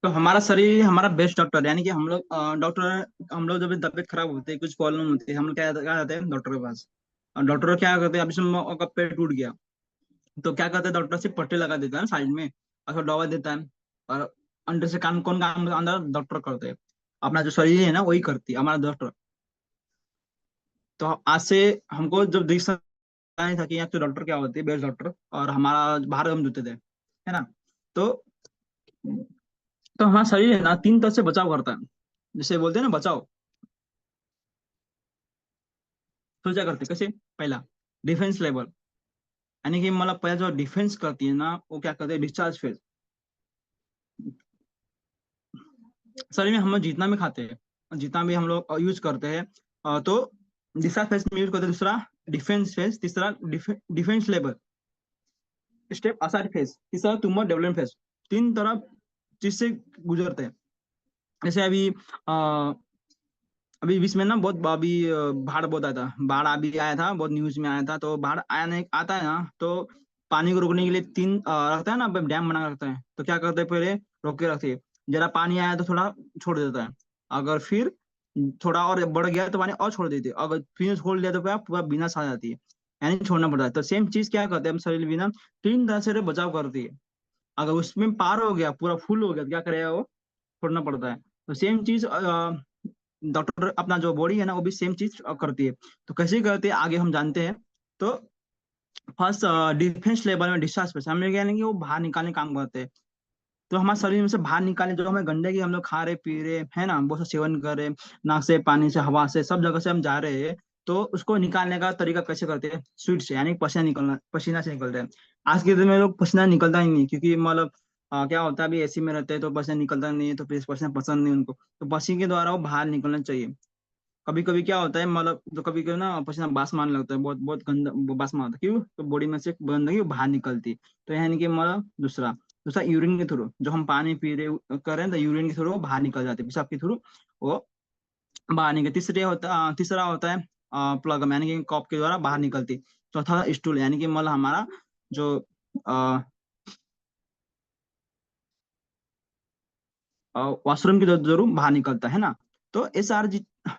तो हमारा शरीर हमारा बेस्ट डॉक्टर, यानी कि हम लोग डॉक्टर, हम लोग जब तबीयत खराब होती है, कुछ प्रॉब्लम होती है, हम लोग क्या जाते हैं डॉक्टर के पास। और डॉक्टर क्या करते हैं, अभी सुन का पेट टूट गया, तो क्या करते हैं डॉक्टर, सिर्फ पट्टी लगा देता है ना साइड में, और दवा देता है। और अंदर से काम कौन काम अंदर डॉक्टर करते हैं, अपना जो शरीर है ना वही करती है हमारा डॉक्टर। तो आज से हमको जब दिख सकता नहीं था कि यहाँ तो डॉक्टर क्या होती है, बेस्ट डॉक्टर, और हमारा बाहर हम जुते थे, है ना। तो हमारा शरीर है ना तीन तरह से बचाव करता है, जैसे बोलते हैं ना बचाओ। तो क्या करते हैं, कैसे? पहला, डिफेंस लेवल, यानी कि मतलब पहला जो डिफेंस करती है ना, वो क्या करते हैं, डिस्चार्ज फेज। शरीर में हम लोग जितना भी खाते हैं, जितना भी हम लोग यूज करते हैं, तो डिस्चार्ज फेज में यूज करते हैं। दूसरा डिफेंस फेज, तीसरा defence level step, aside phase, तीसरा ट्यूमर डेवलपमेंट फेज। तीन तरह चीज से गुजरते हैं। जैसे अभी बीच में ना बहुत अभी बाढ़ बहुत आया था, बाढ़ अभी आया था, बहुत न्यूज में आया था। तो बाढ़ आया नहीं आता है ना, तो पानी को रोकने के लिए तीन रखता है ना, डैम बना के रखता है। तो क्या करते हैं, पहले रोक के रखते हैं, जरा पानी आया तो थोड़ा छोड़ देता है। अगर फिर थोड़ा और बढ़ गया तो पानी और छोड़ देते हैं, अगर फिर छोड़ दिया तो पूरा पूरा विनाश आ जाती है, यानी छोड़ना पड़ता है। तो सेम चीज क्या करते हैं हम, शरीर भी ना तीन तरह से बचाव करती है। अगर उसमें पार हो गया, पूरा फुल हो गया, तो क्या करेगा वो, छोड़ना पड़ता है। तो सेम चीज डॉक्टर अपना जो बॉडी है ना वो भी सेम चीज करती है। तो कैसे करती है आगे हम जानते हैं। तो फर्स्ट डिफेंस लेवल में डिस्चार्ज पे हम लोग क्या कि वो बाहर निकालने का काम करते हैं। तो हमारे शरीर में से बाहर निकालने, जो हमें गंदगी हम लोग खा रहे पी रहे है ना, बहुत सा सेवन कर रहे, नाक से पानी से हवा से सब जगह से हम जा रहे हैं। तो उसको निकालने का तरीका कैसे करते हैं, स्वीट से, यानी पसीना निकलना, पसीना से निकलते हैं। आज के दिन में लोग पसीना निकलता ही नहीं, क्योंकि मतलब क्या होता है, अभी एसी में रहते हैं तो पसीना निकलता नहीं है, तो फिर पसीना पसंद नहीं उनको। तो पसीने के द्वारा वो बाहर निकलना चाहिए। कभी कभी क्या होता है, मतलब तो कभी कभी ना पसीना बास मारने लगता है, बहुत बहुत गंदा वो बास मारता है, क्यों? तो बॉडी में से गंदगी बाहर निकलती है। तो यानी कि मतलब दूसरा, यूरिन के थ्रू, जो हम पानी पी रहे कर रहे हैं, तो यूरिन के थ्रू वो बाहर निकल जाते हैं, पेशाब के थ्रू वो बाहर निकल। तीसरा होता है प्लगम, यानी कि कॉप के द्वारा बाहर निकलती। चौथा स्टूल, यानी कि मतलब हमारा जो वॉशरूम के जरूर बाहर निकलता है ना। तो ये सारी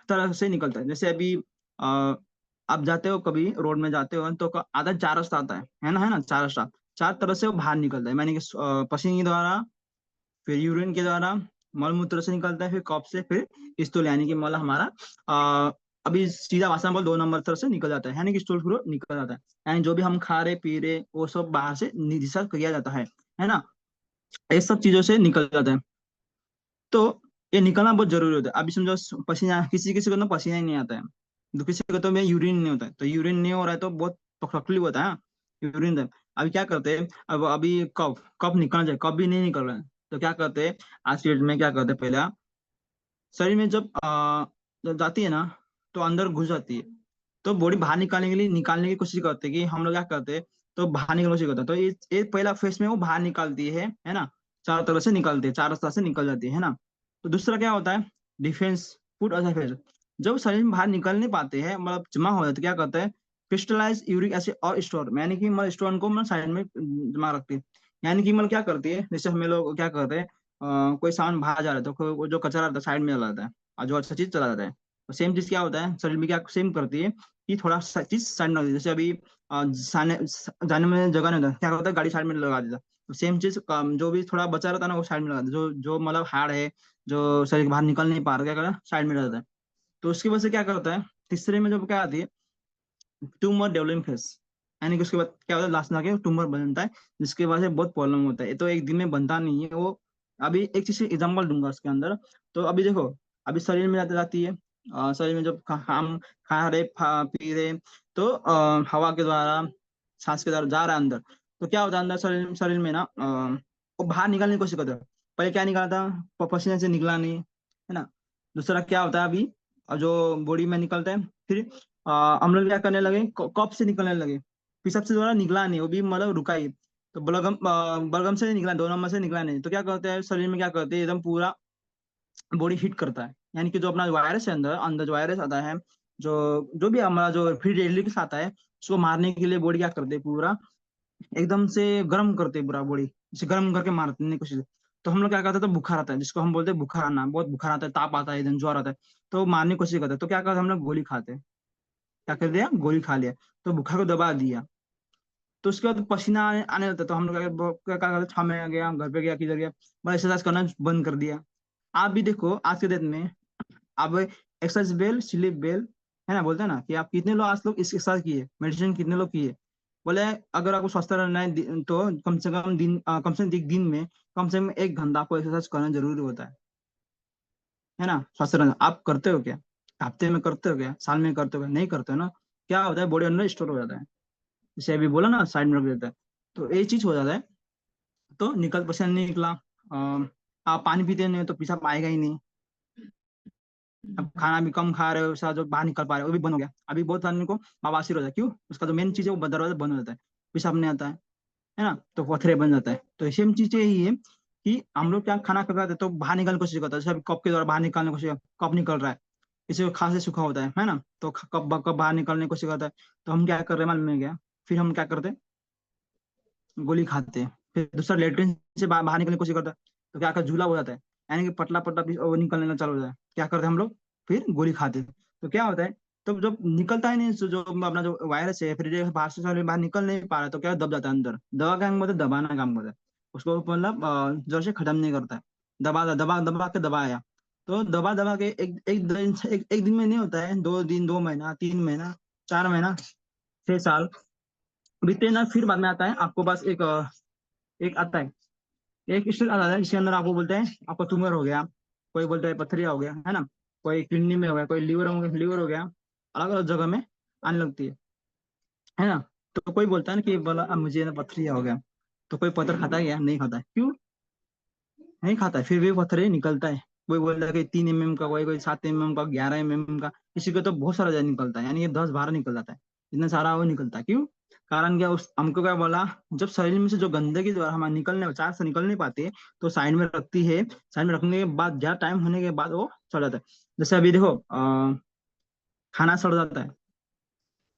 तरह से निकलता है। जैसे अभी अ, आप जाते हो, कभी रोड में जाते हो, तो आधा चार रास्ता आता है ना, चार रास्ता, चार तरह से वो बाहर निकलता है, यानी कि पसीने के द्वारा, फिर यूरिन के द्वारा, मल मूत्र से निकलता है, फिर कफ से, फिर स्टूल, यानी कि मल हमारा अ, अभी सीधा भाषा में बोल 2 नंबर तरह से निकल जाता है, यानी कि स्टूल पूरा निकल जाता है। यानी जो भी हम खा रहे पी रहे वो सब बाहर से निषेध किया जाता है ना। ये सब चीजों से निकल जाता है। तो ये निकलना बहुत जरूरी होता है। अभी समझो पसीना, किसी किसी को ना पसीना ही नहीं आता है, तो किसी को तो में यूरिन नहीं होता है, तो यूरिन नहीं हो रहा है तो बहुत तकलीफ होता है। यूरिन अभी क्या करते हैं, अब अभी कब कब निकलना चाहिए, कब भी नहीं निकल रहा है, तो क्या करते हैं, आज के डेट में क्या करते हैं, पहले शरीर में जब जाती है ना, तो अंदर घुस जाती है। तो बॉडी बाहर निकालने की कोशिश करते हैं, कि हम लोग क्या करते हैं, तो बाहर निकलने की कोशिश करते हैं। तो ये पहला फेस में वो बाहर निकालती है ना, चारों तरफ से निकलते हैं, चार रास्ता से निकल जाती है ना। तो दूसरा क्या होता है, डिफेंस फूड अच्छा फेस। जब शरीर में बाहर निकल नहीं पाते हैं, मतलब जमा हो जाते, तो क्या करते हैं, क्रिस्टलाइज यूरिक एसिड और स्टोर, यानी कि मतलब स्टोन को मतलब साइड में जमा रखती है। यानी कि मतलब क्या करती है, जैसे हमें लोग क्या करते हैं, कोई सामान बाहर जा रहा है, तो वो जो कचरा रहता है साइड में चला जाता है, और जो अच्छा चीज चला जाता है। तो सेम चीज क्या होता है, शरीर में क्या सेम करती है, कि थोड़ा चीज साइड में लगा देती है। जैसे अभी जाने में जगह नहीं होता, क्या होता है, गाड़ी साइड में लगा देता है। तो सेम चीज जो भी थोड़ा बचा रहता है ना, वो साइड में लगा देता है। जो जो मतलब हार्ड है, जो शरीर के बाहर निकल नहीं पा रहा, क्या करता है, साइड में रह जाता है। तो उसकी वजह से क्या करता है, तीसरे में जब क्या आती है, ट्यूमर डेवलपिंग फेस, यानी कि उसके बाद क्या होता है, लास्ट में आके ट्यूमर बन जाता है, जिसके वजह से बहुत प्रॉब्लम होता है। ये तो एक दिन में बनता नहीं है वो। अभी एक चीज एग्जाम्पल दूंगा उसके अंदर। तो अभी देखो, अभी शरीर में जाती जाती है, शरीर में जब हम खा रहे पी रहे, तो हवा के द्वारा, सांस के द्वारा जा रहा है अंदर। तो क्या होता है, अंदर शरीर में ना वो बाहर निकालने की कोशिश करता है। पहले क्या निकाला था, पसीने से निकला नहीं, है ना। दूसरा क्या होता है, अभी जो बॉडी में निकलता है, फिर हम लोग क्या करने लगे, कप से निकलने लगे, पेशाब से द्वारा निकला नहीं, वो भी मतलब रुका ही। तो बलगम से नहीं निकला, 2 नंबर से निकला नहीं, तो क्या करते हैं, शरीर में क्या करते हैं, एकदम पूरा बॉडी हीट करता है। यानी कि जो अपना वायरस है, अंदर अंदर जो वायरस आता है, जो जो भी हमारा जो फ्री रेडिकल्स आता है, उसको मारने के लिए बॉडी क्या करते हैं, पूरा एकदम से गर्म करते हैं पूरा बॉडी, जैसे गर्म करके मारने की कोशिश। तो हम लोग क्या करते हैं, तो बुखार आता है जिसको हम बोलते हैं बुखार आना, बहुत बुखार आता है, ताप आता है, एकदम ज्वर आता है, तो मारने की कोशिश करते हैं, तो क्या करते हैं हम लोग गोली खाते हैं। क्या कर दिया, गोली खा लिया, तो बुखार को दबा दिया। तो उसके बाद पसीना आने लगता है, तो हम लोग क्या क्या करते, 6 महीने गया, घर पे गया, किधर गया, बस एक्सरसाइज करना बंद कर दिया। आप भी देखो आज के डेट में, आप एक्सरसाइज बेल स्लीप बेल, है ना, बोलते हैं ना कि आप कितने लोग आज लोग इस एक्सरसाइज किए, मेडिटेशन कितने लोग किए। बोले अगर आपको स्वस्थ रहना है तो कम से कम कम से कम एक दिन में कम से कम 1 घंटा आपको एक्सरसाइज करना जरूरी होता है ना, स्वस्थ रहना। आप करते हो क्या, हफ्ते में करते हो क्या, साल में करते हो क्या, नहीं करते हो ना। क्या होता है, बॉडी अंदर स्टोर हो जाता है, जैसे अभी बोला ना, साइड में रख देता है, तो ये चीज हो जाता है। तो पसीना नहीं निकला, आप पानी पीते नहीं हो तो पेशाब आएगा ही नहीं। अब खाना भी कम खा रहे हो, उसका जो बाहर निकल पा रहे हो वो भी बंद हो गया। अभी बहुत आदमी को बवासीर हो जाता है, क्यों, उसका जो मेन चीज है वो दरवाजा बंद हो जाता है, पेशाब नहीं आता है ना, तो पथरे बन जाता है। तो सेम चीज यही है कि हम लोग क्या खाना खा रहे तो बाहर निकालने की कोशिश करता है, जैसे कप के द्वारा बाहर निकालने की कोशिश, कप निकल रहा है, किसी को खांसी सूखा होता है ना, तो कप कप बाहर निकालने की कोशिश करता है। तो हम क्या कर रहे हैं मालूम है क्या, फिर हम क्या करते हैं, गोली खाते हैं। फिर दूसरा लेटरिन से बाहर निकलने की कोशिश करता है, तो क्या झूला हो जाता है, यानी कि पतला पतला पीस वो निकलने लगा चालू हो जाता है। क्या करते हैं हम लोग, फिर गोली खाते हैं। तो क्या होता है, तो जब निकलता ही नहीं, जो अपना जो वायरस है फिर बाहर से बाहर निकल नहीं पा रहा, तो क्या दब जाता है अंदर। दवा का काम मतलब दबाना काम करता है, उसको मतलब जड़ से खत्म नहीं करता है। दबा दबा दबा के दबाया, तो दबा दबा के एक दिन में नहीं होता है, 2 दिन, 2 महीना, 3 महीना, 4 महीना, 6 साल बीते ना, फिर बाद में आता है आपको पास एक आता है, एक स्टेज आता है जिसके अंदर आपको बोलते हैं आपको ट्यूमर हो गया, कोई बोलता है पथरिया हो गया, है ना, कोई किडनी में हो गया, कोई लीवर हो गया, अलग अलग जगह में आने लगती है ना। तो कोई बोलता है ना कि बोला अब मुझे ना पथरिया हो गया, तो कोई पत्थर खाता है या नहीं खाता है, क्यों नहीं खाता है, फिर भी पत्थर ही निकलता है। कोई बोलता है कि 3 mm का, कोई कोई 7 mm का, 11 mm का, किसी को तो बहुत सारा ज्यादा निकलता है, यानी कि 10-12 निकल जाता है, इतना सारा वो निकलता है, क्यों, कारण क्या, उस हमको क्या बोला, जब शरीर में से जो गंदगी द्वारा हमारे निकलने चार से निकल नहीं पाती है, तो साइड में रखती है, साइड में रखने के बाद ज्यादा टाइम होने के बाद वो चढ़ जाता है। जैसे अभी देखो खाना सड़ जाता है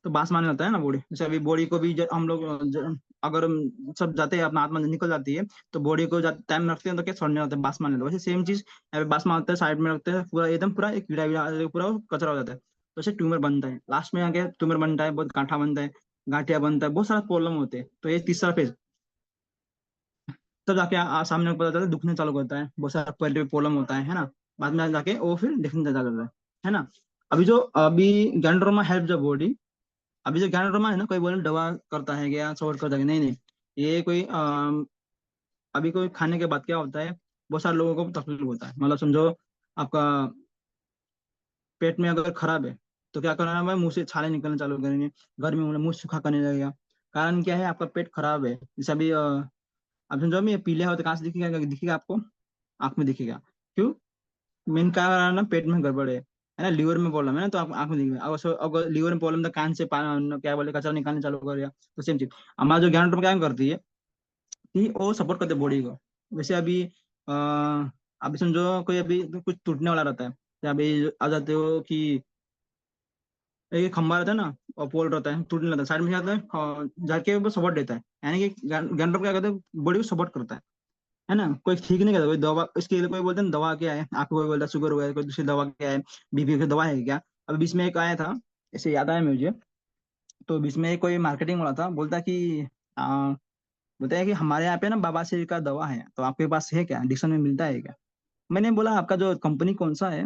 तो बांस मारने लगता है ना बॉडी, जैसे अभी बॉडी को भी हम लोग अगर हम सब जाते हैं अपना आत्मा निकल जाती है, तो बॉडी को टाइम रखते हैं तो क्या सड़ने लगता है, बांस मारने लगता है। वैसे सेम चीज अभी बांस मारते हैं, साइड में रखते हैं, पूरा एकदम पूरा एक कीड़ा वीड़ा पूरा वो कचरा हो जाता है, तो ऐसे ट्यूमर बनता है, लास्ट में आके ट्यूमर बनता है, बहुत गांठा बनता है, गांठिया बनता है, बहुत सारा प्रॉब्लम होते हैं। तो ये तीसरा फेज, तब जाके सामने को पता चलता है, दुखने चालू करता है, बहुत सारा पहले प्रॉब्लम होता है ना, बाद में जाके वो फिर दिखने चालू करता है ना। अभी गैंड्रोमा हेल्प द बॉडी। अभी जो ज्ञान है ना, कोई बोले दवा करता है क्या, सपोर्ट करता है, नहीं नहीं, ये कोई अभी कोई खाने के बाद क्या होता है, बहुत सारे लोगों को तकलीफ होता है, मतलब समझो आपका पेट में अगर खराब है, तो क्या करना है, मुंह से छाले निकलना चालू करेंगे, गर्मी में मुंह सूखा करने लगेगा। कारण क्या है, आपका पेट खराब है, जैसे अभी आप समझो ये पीले हो तो कहाँ से दिखेगा, दिखेगा आपको, आंख में दिखेगा, क्यों, मेन कारण है ना पेट में गड़बड़ है ना, लीवर में प्रॉब्लम है ना, तो आपको आंख में दिखेगा। अगर लीवर में प्रॉब्लम तो कान से क्या बोले कचरा निकालने चालू कर दिया, तो सेम चीज हमारा जो ज्ञान क्या करती है कि वो सपोर्ट करते बॉडी को। वैसे अभी समझो कोई अभी कुछ टूटने वाला रहता है, या अभी आ जाते हो कि एक खंबा रहता है ना, और पोल रहता है, टूटने लगता है, साइड में जाता है और जाके वो सपोर्ट देता है, यानी कि ज्ञान क्या करते हैं, बॉडी को सपोर्ट करता है ना। कोई ठीक नहीं करता, कोई दवा इसके लिए कोई बोलते हैं दवा क्या है, आपको कोई बोलता है शुगर हो गया, कोई दूसरी दवा क्या है, बीपी की दवा है क्या। अभी बीच में एक आया था, ऐसे याद आया मुझे, तो बीच में कोई मार्केटिंग वाला था, बोलता कि आ, बोलता है कि हमारे यहाँ पे ना बवासीर का दवा है, तो आपके पास है क्या, डिक्शन में मिलता है क्या। मैंने बोला आपका जो कंपनी कौन सा है,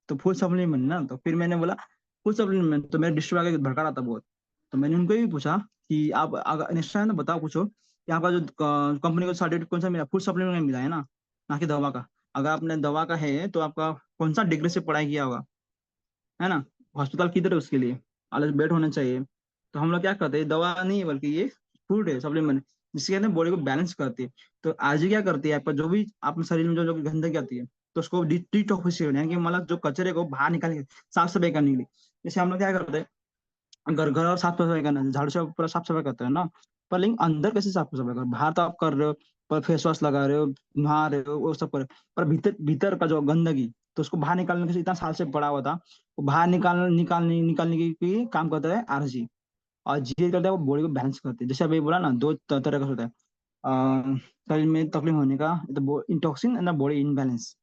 तो फूड सप्लीमेंट ना, तो फिर मैंने बोला फूड सप्लीमेंट, तो मेरे डिस्ट्रिक्ट आके भड़का रहा था बहुत। तो मैंने उनको भी पूछा कि आप अगर नेक्स्ट टाइम ना बताओ, पूछो कि आपका जो कंपनी को सर्टिफिकेट कौन सा मिला, फूड सप्लीमेंट में मिला है ना कि दवा का। अगर आपने दवा का है तो आपका कौन सा डिग्री से पढ़ाई किया होगा, है ना, हॉस्पिटल किधर है उसके लिए, अलग बेड होना चाहिए। तो हम लोग क्या करते हैं, दवा नहीं है बल्कि ये फूड है, सप्लीमेंट, जिसके अंदर बॉडी को बैलेंस करती है। तो आज ही क्या करती है, आपका जो भी आपके शरीर में जो जो गंदगी आती है, तो उसको डिटॉक्सिफिकेशन, यानी कि मतलब जो कचरे को बाहर निकाल के साफ सफाई करने के लिए। जैसे हम लोग क्या करते हैं, घर घर और साफ सफाई करना है, झाड़ू से पूरा साफ सफाई करते हैं ना, पर लेकिन अंदर कैसे साफ सफाई कर, बाहर तो आप कर रहे हो, पर फेस वॉश लगा रहे हो, नहा रहे हो, वो सब कर रहे हो, पर भीतर भीतर का जो गंदगी, तो उसको बाहर निकालने के लिए इतना साल से पड़ा हुआ था, वो बाहर निकालने की काम करता है आरजी। और जी करता है वो बॉडी को बैलेंस करते हैं। जैसे अभी बोला ना, दो तरह का होता है, शरीर में तकलीफ होने का, तो इंटॉक्सिन एंड बॉडी इनबैलेंस।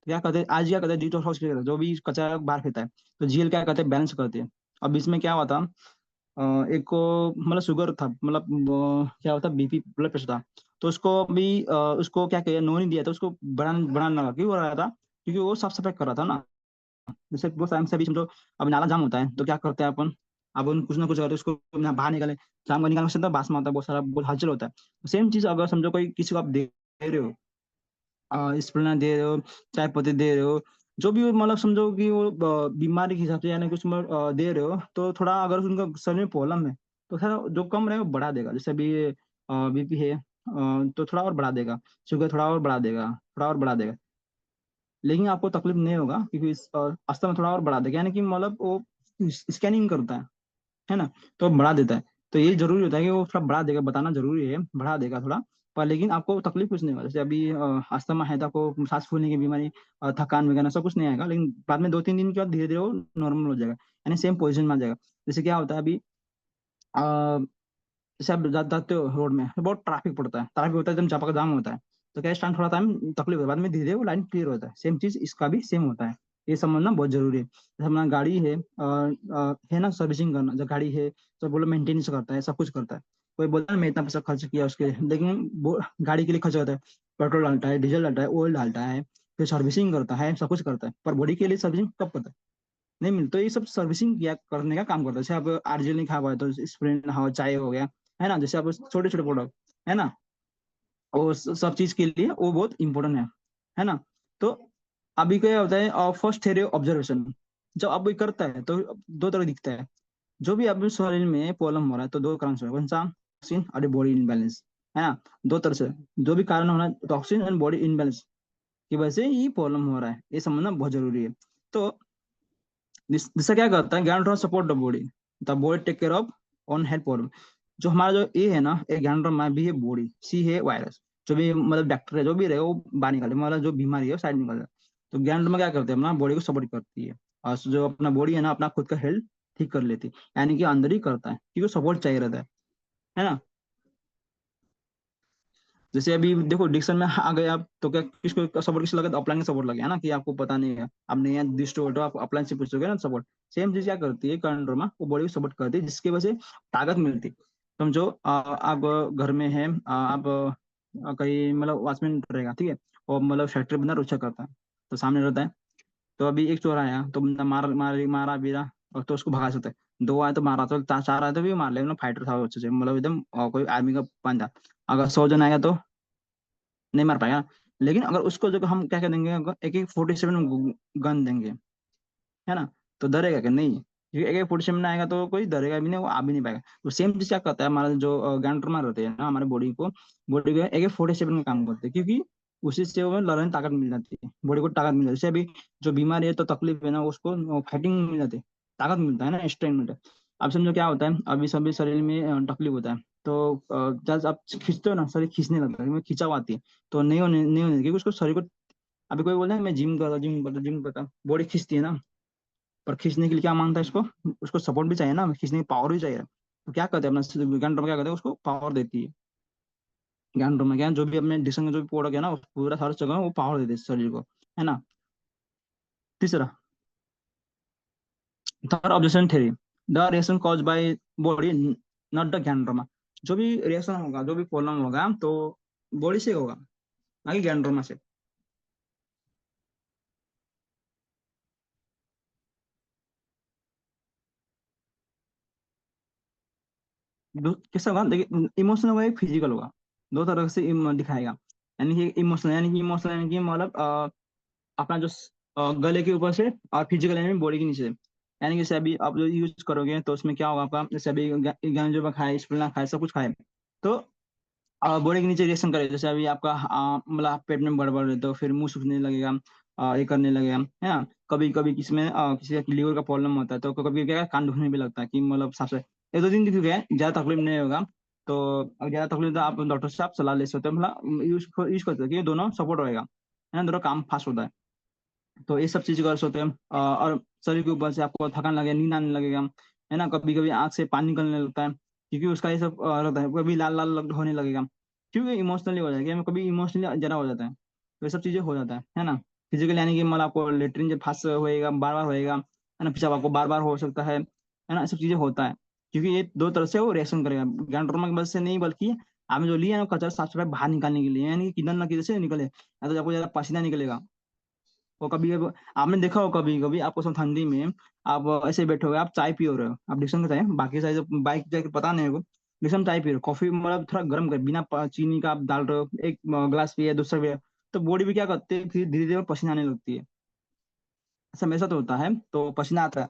क्या कहते हैं आज, क्या कहते हैं डिटॉक्स करते हैं, जो भी कचरा बाहर फेंकता है, तो जीएल क्या कहते हैं बैलेंस करते हैं। अब इसमें क्या हुआ था, एक को मतलब शुगर था, मतलब क्या होता बीपी ब्लड प्रेशर था। तो उसको भी उसको क्या किया, नो नहीं दिया था, उसको बढ़ाना लगा, क्यों हो रहा था, क्योंकि वो साफ सफाई कर रहा था ना। जैसे वो टाइम से अभी समझो, अब नाला जाम होता है तो क्या करते हैं अपन, अपन कुछ ना कुछ करते हैं, उसको बाहर निकाले, जाम का निकालने से तो बास में आता है, बहुत सारा बहुत हलचल होता है। सेम चीज अगर समझो कोई किसी को आप दे रहे हो, स्प्लेंडर दे रहे हो, चाय पत्ती दे रहे हो, जो भी मतलब समझो कि वो बीमारी के हिसाब से यानी कुछ मतलब, दे रहे हो, तो थोड़ा अगर उनका शरीर में प्रॉब्लम है तो थोड़ा जो कम रहेगा वो बढ़ा देगा। जैसे अभी बीपी है, तो थोड़ा और बढ़ा देगा, शुगर थोड़ा और बढ़ा देगा, थोड़ा और बढ़ा देगा। लेकिन आपको तकलीफ नहीं होगा, क्योंकि अस्थमा में थोड़ा और बढ़ा देगा, यानी कि मतलब वो स्कैनिंग करता है ना, तो बढ़ा देता है। तो ये जरूरी होता है कि वो थोड़ा बढ़ा देगा, बताना जरूरी है, बढ़ा देगा थोड़ा। पर लेकिन आपको तकलीफ कुछ नहीं होगा। जैसे अभी अस्थमा है तो आपको सांस फूलने की बीमारी, थकान वगैरह सब कुछ नहीं आएगा, लेकिन बाद में 2-3 दिन के बाद धीरे धीरे वो नॉर्मल हो जाएगा, यानी सेम पोजिशन में आ जाएगा। जैसे क्या होता है अभी, जैसे आप जाते हो रोड में तो बहुत ट्रैफिक पड़ता है, ट्रैफिक होता है, एकदम चापा का जाम होता है, तो क्या टाइम थोड़ा टाइम तकलीफ होता है, बाद में धीरे धीरे वो लाइन क्लियर होता है। सेम चीज इसका भी सेम होता है, ये समझना बहुत जरूरी है। जैसे हमारा गाड़ी है ना, सर्विसिंग करना, जो गाड़ी है तो बोलो मेंटेनेंस करता है, सब कुछ करता है। कोई बोलता है मैं इतना पैसा खर्च किया उसके लिए, लेकिन वो गाड़ी के लिए खर्च करता है, पेट्रोल डालता है, डीजल डालता है, ऑयल डालता है, फिर सर्विसिंग करता है, सब कुछ करता है, पर बॉडी के लिए सर्विसिंग कब करता है, नहीं मिलता। तो ये सब सर्विसिंग किया करने का काम करता है। जैसे आप आरजीएल नहीं खा पाए तो स्प्रिंग हो, चाय हो गया, है ना, जैसे आप छोटे छोटे प्रोडक्ट, है ना, वो सब चीज के लिए वो बहुत इंपॉर्टेंट है ना। तो अभी क्या होता है, फर्स्ट है ऑब्जर्वेशन। जब अब कोई करता है तो दो तरह दिखता है। जो भी अभी शरीर में प्रॉब्लम हो रहा है तो दो कारण से कौन सा, टॉक्सिन और बॉडी इनबैलेंस, है ना, दो तरह से जो भी कारण हो रहा है टॉक्सिन एंड बॉडी इनबैलेंस की वजह से ही प्रॉब्लम हो रहा है, ये समझना बहुत जरूरी है। तो जिससे क्या करता है, ज्ञान support the body take care of on health problem. जो हमारा जो ए है ना, ए ज्ञान में बी है बॉडी, सी है वायरस, जो भी मतलब बैक्टीरिया है जो भी रहे वो बाहर निकाले, मतलब जो बीमारी है वो साइड निकाल। तो ज्ञान में क्या करते हैं, अपना बॉडी को सपोर्ट करती है, और जो अपना बॉडी है ना अपना खुद का हेल्थ ठीक कर लेती है, यानी कि अंदर ही करता है, क्योंकि सपोर्ट चाहिए रहता है ना। जैसे अभी देखो डिक्शन में आ गए आप तो क्या किसको सपोर्ट किस लगा, तो अपलाइन का सपोर्ट लगे, है ना, कि आपको पता नहीं है, अब नहीं है दिस टू आप अपलाइन से पूछोगे ना सपोर्ट। सेम चीज क्या करती है कंट्रोमा, वो बॉडी को सपोर्ट करती है, जिसकी वजह से ताकत मिलती। समझो आप घर में है, आप कहीं मतलब वॉचमैन रहेगा, ठीक है, और मतलब फैक्ट्री बंदा रक्षा करता है, तो सामने रहता है। तो अभी एक चोर आया तो बंदा मारा बीरा, और तो उसको भगा सकता है। दो आए तो मारा, तो चार आए तो भी मार ले, मतलब फाइटर था वो अच्छे से, मतलब एकदम कोई आर्मी का बंदा। अगर 100 जन आएगा तो नहीं मार पाएगा। लेकिन अगर उसको जो हम क्या क्या देंगे, एक एक 47 गन देंगे, है ना, तो डरेगा कि नहीं, क्योंकि एक एक 47 आएगा तो कोई डरेगा भी नहीं, वो आ भी नहीं पाएगा। तो सेम चीज क्या करता है, हमारा जो ग्राउंड ट्रमा रहते हैं ना, हमारे बॉडी को एक एक 47 का काम करते हैं, क्योंकि उसी से वो लड़ने की ताकत मिल जाती है, बॉडी को ताकत मिल जाती है। जैसे अभी जो बीमारी है तो तकलीफ है ना, उसको फाइटिंग मिल जाती है, ताकत मिलता है ना, स्ट्रेंथ मिलता है। अब समझो क्या होता है, अभी सभी शरीर में तकलीफ होता है, तो जब आप खींचते हो ना, शरीर खींचने लगता है, खिंचाव आती है, तो नहीं होने क्योंकि उसको शरीर को। अभी कोई बोलता है मैं जिम करता, बॉडी खींचती है ना, पर खींचने के लिए क्या मांगता है इसको, उसको सपोर्ट भी चाहिए ना, खींचने की पावर भी चाहिए। तो क्या करते हैं अपना ज्ञान क्या करते हैं, उसको पावर देती है। ज्ञान में क्या है, जो भी अपने डिशन में जो भी प्रोडक्ट है ना, उस पूरा सारा जगह वो पावर देते हैं शरीर को, है ना। तीसरा, third objection theory, the reaction cause by body not the ज्ञान। जो भी रिएक्शन होगा, जो भी प्रॉब्लम होगा, तो बॉडी से होगा, ना कि ज्ञान से। कैसा होगा देखिए, इमोशनल होगा या फिजिकल होगा, दो तरह से दिखाएगा। यानी कि इमोशनल, यानी कि मतलब अपना जो गले के ऊपर से, और फिजिकल यानी बॉडी के नीचे से। यानी कि जैसे अभी आप जो यूज करोगे तो उसमें क्या होगा आपका, जैसे अभी गांजा खाए, स्प्रिंगला खाए, सब कुछ खाए, तो बॉडी के नीचे रिएक्शन करे। जैसे अभी आपका मतलब पेट में गड़बड़ है तो फिर मुंह सूखने लगेगा, ये करने लगेगा, है ना। कभी कभी किसी में किसी का लीवर का प्रॉब्लम होता है, तो कभी क्या है, कान दुखने भी लगता है, कि मतलब सबसे 1-2 दिन दिख गया, ज्यादा तकलीफ नहीं होगा। तो अगर ज्यादा तकलीफ तो आप डॉक्टर से आप सलाह ले सकते हो, मतलब यूज करते हो कि ये दोनों सपोर्ट रहेगा, है ना, दोनों काम फास्ट होता है। तो ये सब चीज कर सकते हैं। और शरीर के ऊपर से आपको थकान लगेगा, नींद आने लगेगा, है ना, कभी कभी आंख से पानी निकलने लगता है, क्योंकि उसका ये सब रहता है, कभी लाल लाल होने लगेगा। क्योंकि इमोशनली हो जाएगा, हमें कभी इमोशनली जरा हो जाता है, तो ये सब चीजें हो जाता है ना। फिजिकल यानी कि मतलब आपको लेटरिन जब फास्ट होएगा, बार बार होएगा, है ना, पेशाब आपको बार बार हो सकता है ना, ये सब चीजें होता है। क्योंकि ये दो तरह से वो रिएक्शन करेगा, गैंड्रोमा की वजह से नहीं, बल्कि आपने जो लिया है ना कचरा साफ सफाई बाहर निकालने के लिए, यानी कि किधर ना किधर से निकले, या तो आपको ज्यादा पसीना निकलेगा। वो कभी आपने देखा हो, कभी कभी आपको सब ठंडी में आप ऐसे बैठे हो, आप चाय पियो रहे हो, आप डिक्शन का चाय, बाकी सारे जो बाइक जाके पता नहीं है, डिक्शन चाय पी रहे हो, कॉफी मतलब थोड़ा गर्म कर बिना चीनी का आप डाल रहे हो, एक गिलास पिए, दूसरा पिए, तो बॉडी भी क्या करती है, फिर धीरे धीरे पसीना आने लगती है। ऐसा हमेशा तो होता है, तो पसीना आता है,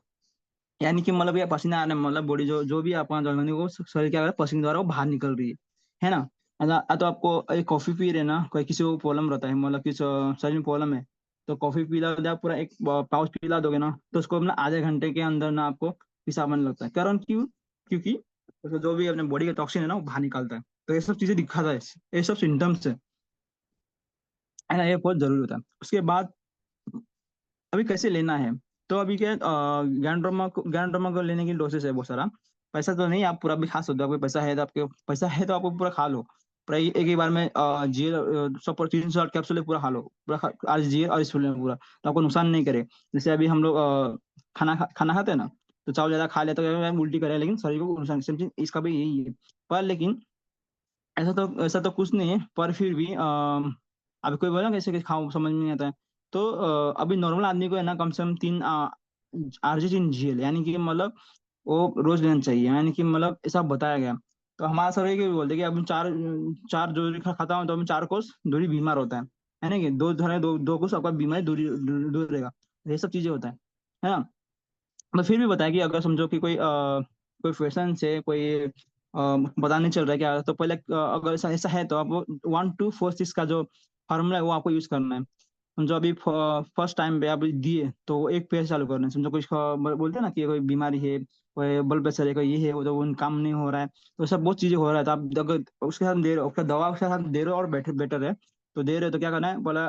यानी कि मतलब ये पसीना आने मतलब बॉडी जो जो भी आपका जलन वो शरीर क्या कर रहा है, पसीने द्वारा वो बाहर निकल रही है ना। तो आपको एक कॉफी पी रहे ना, कोई किसी को प्रॉब्लम रहता है, मतलब किसी शरीर में प्रॉब्लम है, तो कॉफी पिला दे आप, पूरा एक पाउच पिला दोगे ना, तो उसको मतलब आधे घंटे के अंदर ना आपको पेशाब आने लगता है। कारण क्यों? क्योंकि उसको जो भी अपने बॉडी का टॉक्सिन है ना वो बाहर निकालता है। तो ये सब चीजें दिखाता है, ये सब सिम्टम्स है ना, ये बहुत जरूरी होता है। उसके बाद अभी कैसे लेना है, तो अभी क्या, ज्ञान ड्रामा को लेने की प्रोसेस है बहुत सारा। पैसा तो नहीं, आप पूरा भी खा सकते हो, आपके पैसा है तो, आपके पैसा है तो आपको पूरा खा लो, पूरा एक ही बार में जीएल 100 300 कैप्सूल पूरा खा लो, पूरा आज जीएल और इस में पूरा, तो आपको नुकसान नहीं करे। जैसे अभी हम लोग खाना खाते हैं ना, तो चावल ज्यादा खा लेते हैं तो उल्टी करे, लेकिन शरीर को नुकसान, सेम चीज इसका भी यही है। पर लेकिन ऐसा तो कुछ नहीं है, पर फिर भी अभी कोई बोला कैसे कैसे खाओ, समझ में नहीं आता है। तो अभी नॉर्मल आदमी को है ना, कम से कम 3 RG 3 GL, यानी कि मतलब वो रोज लेना चाहिए, यानी कि मतलब ऐसा बताया गया। तो हमारा सर ये बोलते कि अब चार चार जोड़ी खाता हूँ तो हम 4 कोस दूरी बीमार होता है ना, कि दो कोस आपका बीमारी दूरी दूर दूर रहेगा, ये सब चीजें होता है ना। मैं फिर भी बताया कि अगर समझो कि कोई फैशन से कोई पता नहीं चल रहा है क्या, तो पहले अगर ऐसा ऐसा है तो आप 1 2 4 6 का जो फार्मूला है वो आपको यूज करना है। समझो अभी फर्स्ट टाइम पे आप दिए तो एक पेड़ चालू करना है। समझो कुछ बोलते हैं ना कि कोई बीमारी है, कोई ब्लड प्रेशर है, कोई ये है वो, तो वो काम नहीं हो रहा है, तो सब बहुत चीजें हो रहा है, तो आप अगर उसके साथ दे रहे हो, उसका दवा उसके साथ दे रहे हो और बेटर बेटर है, तो दे रहे हो तो क्या करना है बोला,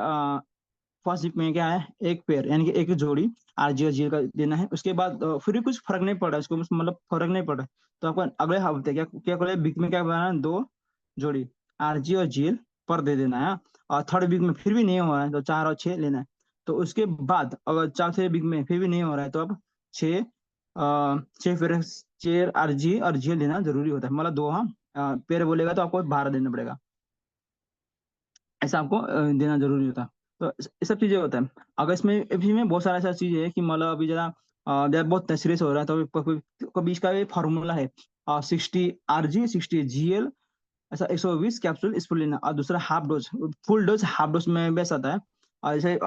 फर्स्ट वीक में क्या है, एक पेयर यानी कि एक जोड़ी आरजी और जीएल का देना है। उसके बाद फिर भी कुछ फर्क नहीं पड़ रहा है उसको, मतलब फर्क नहीं पड़ रहा है, तो आपको अगले हफ्ते क्या क्या करें, वीक में क्या बनाना है, 2 जोड़ी आरजी और जीएल पर दे देना है। और थर्ड वीक में फिर भी नहीं हो रहा है तो 4 और 6 लेना है। तो उसके बाद अगर 4 से वीक में फिर भी नहीं हो रहा है तो अब 6 6 फिर 6 आरजी और जीएल देना जरूरी होता है, मतलब 2, हाँ, पेयर बोलेगा तो आपको 12 देना पड़ेगा, ऐसा आपको देना जरूरी होता है। तो ये सब चीजें होता है। अगर इसमें भी में बहुत सारा ऐसा चीज है कि मतलब अभी जरा जरा बहुत सीरियस हो रहा है, तो कभी इसका भी फार्मूला है, 60 RG 60 GL, ऐसा 120 कैप्सूल इस पर लेना, और दूसरा half dose, full dose half dose में बेस्ट आता है। और जैसे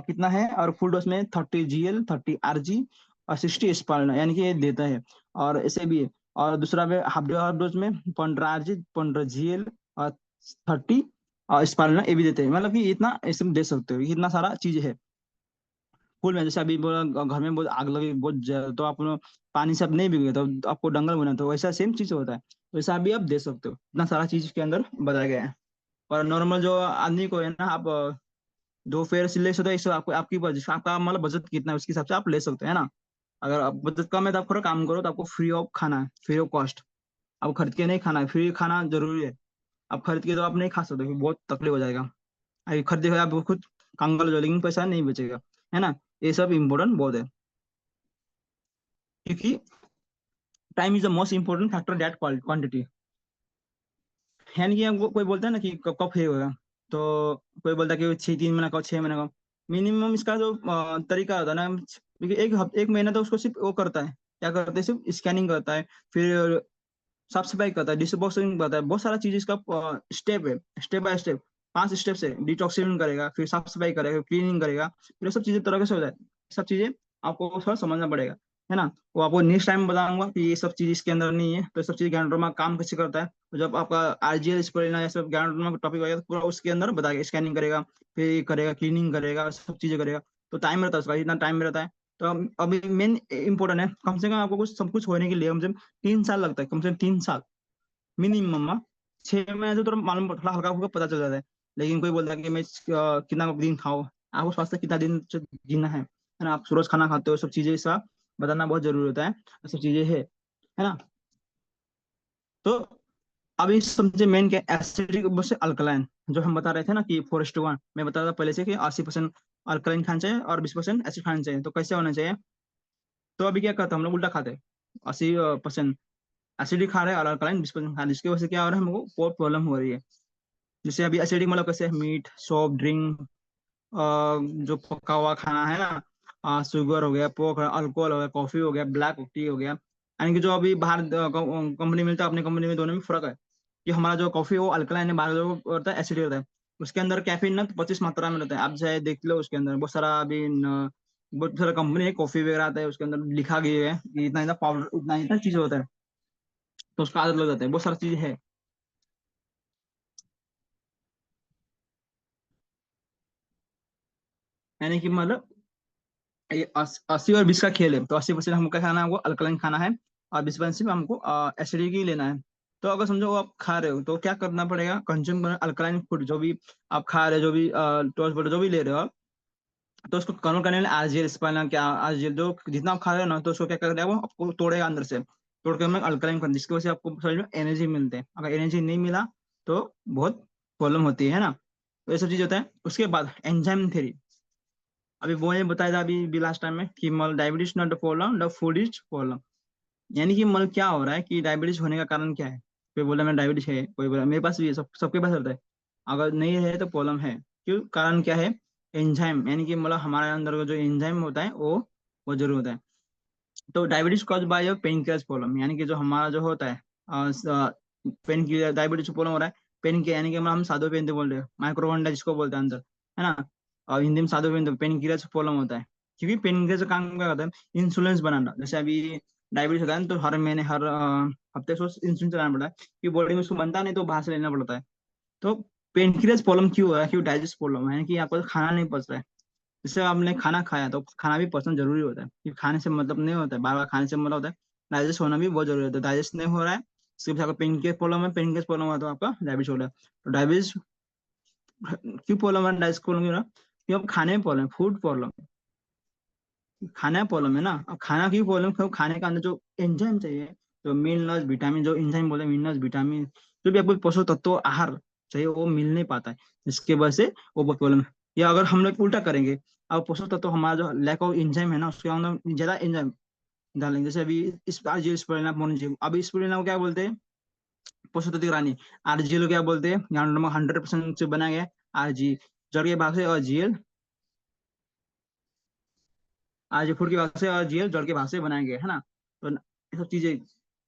कितना है, और फुल डोज में 30 GL 30 RG और 60 स्पालना, यानी कि ये देता है। और ऐसे भी है, और दूसरा में हाफ डोज में 15 RG 15 GL और 30 और स्पालना, ये भी देते हैं, मतलब कि इतना ऐसे में दे सकते हो, इतना सारा चीज है। फुल में जैसे अभी बोला घर में बहुत आग लगी बहुत ज्यादा, तो आप लोग पानी से आप नहीं भीगे तो आपको डंगल बना, तो वैसा सेम चीज होता है, वैसा भी आप दे सकते हो, इतना सारा चीज के अंदर बताया गया है। और नॉर्मल जो आदमी को है ना, आप 2 फेयर से ले सकते हो, इससे आपको आपकी बजट, आपका मतलब बजट कितना है उसके हिसाब से आप ले सकते हो, है ना। अगर आप बजट कम है तो आप थोड़ा काम करो, तो आपको फ्री ऑफ खाना है, फ्री ऑफ कॉस्ट, आपको खरीद के नहीं खाना है, फ्री खाना जरूरी है। आप खरीद के तो आप नहीं खा सकते, फिर बहुत तकलीफ हो जाएगा। अभी खरीदे हुए आप खुद कंगाल हो जाओ, लेकिन पैसा नहीं बचेगा, है ना। ये सब इम्पोर्टेंट बहुत है, क्योंकि time is the most important factor that quantity. यानी कि हमको कोई बोलता है ना कि कब कब फ्री होगा, तो कोई बोलता है कि 6 3 महीना का, 6 महीना का, मिनिमम इसका जो तरीका होता है ना, क्योंकि एक महीना तो उसको सिर्फ वो करता है, क्या करते हैं, सिर्फ स्कैनिंग करता है, फिर साफ सफाई करता है, डिशवॉशिंग करता है, बहुत सारा चीज इसका स्टेप है, स्टेप बाय स्टेप 5 स्टेप से डिटॉक्सिफिकेशन करेगा, फिर साफ सफाई करेगा, क्लीनिंग करेगा, फिर ये सब चीजें तरह से हो जाए, सब चीजें आपको थोड़ा समझना पड़ेगा, है ना। वो आपको नेक्स्ट टाइम बताऊंगा कि ये सब चीज इसके अंदर नहीं है, तो ये सब चीज गैनड्रोमा काम कैसे करता है। तो जब आपका आरजीएल स्पोलिना या सब गैनड्रोमा का टॉपिक आएगा तो पूरा उसके अंदर बताएगा, स्कैनिंग करेगा, फिर ये करेगा, क्लीनिंग करेगा, सब चीजें करेगा। तो टाइम रहता है उसका, इतना टाइम रहता है। तो अभी मेन इंपॉर्टेंट है, कम से कम आपको कुछ सब कुछ होने के लिए कम से कम 3 साल लगता है, कम से कम 3 साल मिनिमम। 6 महीने तो थोड़ा मालूम, थोड़ा हल्का फुल्का पता चल जाता है। लेकिन कोई बोलता है कि मैं कितना दिन खाओ, आपको स्वास्थ्य कितना दिन जीना है ना, आप रोज खाना खाते हो, सब चीजें सब बताना बहुत जरूरी होता है, सब चीजें है ना। तो अब ये समझे मेन क्या, एसिडिक से अल्कलाइन, जो हम बता रहे थे ना कि 4:1, मैं बता रहा था पहले से कि 80% अल्कलाइन खाना चाहिए और 20% एसिड खाना चाहिए। तो कैसे होना चाहिए? तो अभी क्या करते हैं हम लोग, उल्टा खाते हैं। 80% एसिडिक खा रहे हैं और अल्कलाइन 20% खा रहे हैं, जिसकी वजह से क्या हो रहा है, हमको बहुत प्रॉब्लम हो रही है। जैसे अभी एसिडिक मतलब कैसे, मीट, सॉफ्ट ड्रिंक, जो पका हुआ खाना है ना, शुगर हो गया, पोक, अल्कोहल हो गया, कॉफी हो गया, ब्लैक टी हो गया। यानी कि जो अभी बाहर कंपनी मिलता है, अपनी कंपनी में दोनों में फर्क है कि हमारा जो कॉफी है वो अल्कलाइन है, बाहर जो होता है एसिडिक होता है। उसके अंदर कैफीन ना तो 25 मात्रा में रहता है। आप चाहे देख लो, उसके अंदर बहुत सारा अभी बहुत सारा कंपनी है, कॉफी वगैरह आता है, उसके अंदर लिखा गया है कि इतना इतना पाउडर, इतना इतना चीज होता है। तो उसका आदत लग जाता है, बहुत सारी चीज है। यानी कि मतलब ये 80 और 20 का खेल है। तो 80% हमको क्या खाना है, हमको अल्कलाइन खाना है, और 20% हमको एसिडिक ही लेना है। तो अगर समझो आप खा रहे हो तो क्या करना पड़ेगा, कंज्यूम करना अल्कलाइन फूड, जो भी आप खा रहे हो, जो भी टॉस बटर जो भी ले रहे हो आप, तो उसको कन्वर्ट करने के लिए आरजीएल स्पाइना, क्या आरजीएल, जो जितना आप खा रहे हो ना, तो उसको क्या करेगा, वो आपको तोड़ेगा अंदर से, तोड़ कर हमें अल्कलाइन कर, जिसकी वजह से आपको शरीर में एनर्जी मिलते हैं। अगर एनर्जी नहीं मिला तो बहुत प्रॉब्लम होती है ना। तो ये सब चीज होता है। उसके बाद एंजाइम थ्योरी, अभी वो ये बताया था अभी भी लास्ट टाइम में कि मल diabetes not the problem, the food is problem. यानी कि मल क्या हो रहा है कि डायबिटीज होने का कारण क्या है। कोई बोला मैं डायबिटीज है, कोई बोला मेरे पास भी है, सबके पास रहता है। अगर नहीं है तो प्रॉब्लम है। क्यों, कारण क्या है? एंजाइम, यानी कि मतलब हमारे अंदर का जो एंजाइम होता है वो जरूर होता है। तो diabetes cause by pancreas problem, यानी कि जो हमारा जो होता है पेन की डायबिटीज प्रॉब्लम हो रहा है। पेन की यानी कि हम साधु पेन बोल रहे हैं, माइक्रोवंडा जिसको बोलते हैं अंदर, है ना। और हिंदी में साधु पेन, पेन की प्रॉब्लम होता है। क्योंकि पेन का काम क्या करता है, इंसुलिन बनाना। जैसे अभी डायबिटीज होता है ना, तो हर महीने हर हफ्ते उसको इंसुलिन चलाना पड़ता है, कि बॉडी में उसको बनता नहीं तो बाहर से लेना पड़ता है। तो पेनक्रियाज प्रॉब्लम क्यों हो रहा है, क्यों डाइजेस्ट प्रॉब्लम है, कि आपको खाना नहीं पच रहा है। जैसे आपने खाना खाया तो खाना भी पचना जरूरी होता है, कि खाने से मतलब नहीं होता है, बार बार खाने से मतलब होता है डाइजेस्ट होना भी बहुत जरूरी होता है। डाइजेस्ट नहीं हो रहा है, सिर्फ आपका पेन के प्रॉब्लम है, पेन के प्रॉब्लम हुआ तो आपका डायबिटीज हो रहा है। तो डायबिटीज क्यों प्रॉब्लम है, डाइजेस्ट प्रॉब्लम क्यों हो रहा है? क्योंकि आप खाने में प्रॉब्लम, फूड प्रॉब्लम, खाना प्रॉब्लम है ना। अब खाना की प्रॉब्लम, क्यों, खाने का अंदर जो एंजाइम चाहिए, तो मिनरल्स विटामिन, जो एंजाइम बोलते हैं, मिनरल्स विटामिन, जो भी आपको पोषक तत्व आहार चाहिए वो मिल नहीं पाता है, जिसकी वजह से वो बहुत प्रॉब्लम है। या अगर हम लोग उल्टा करेंगे, अब पोषक तत्व हमारा जो लैक ऑफ एंजाइम है ना, उसके अंदर ज्यादा एंजाइम डालेंगे। जैसे अभी इस आरजीएल स्पिरुलिना मोनोजिम, अभी स्पिरुलिना को क्या बोलते हैं, पोषक तत्व की रानी। आरजीएल को क्या बोलते हैं, यहाँ नमक 100% से बनाया गया आरजी, जड़ के भाग से, और जीएल, आज फूड के भाग से, और जीएल जड़ के भाग से बनाए गए, है ना। तो ये सब चीजें,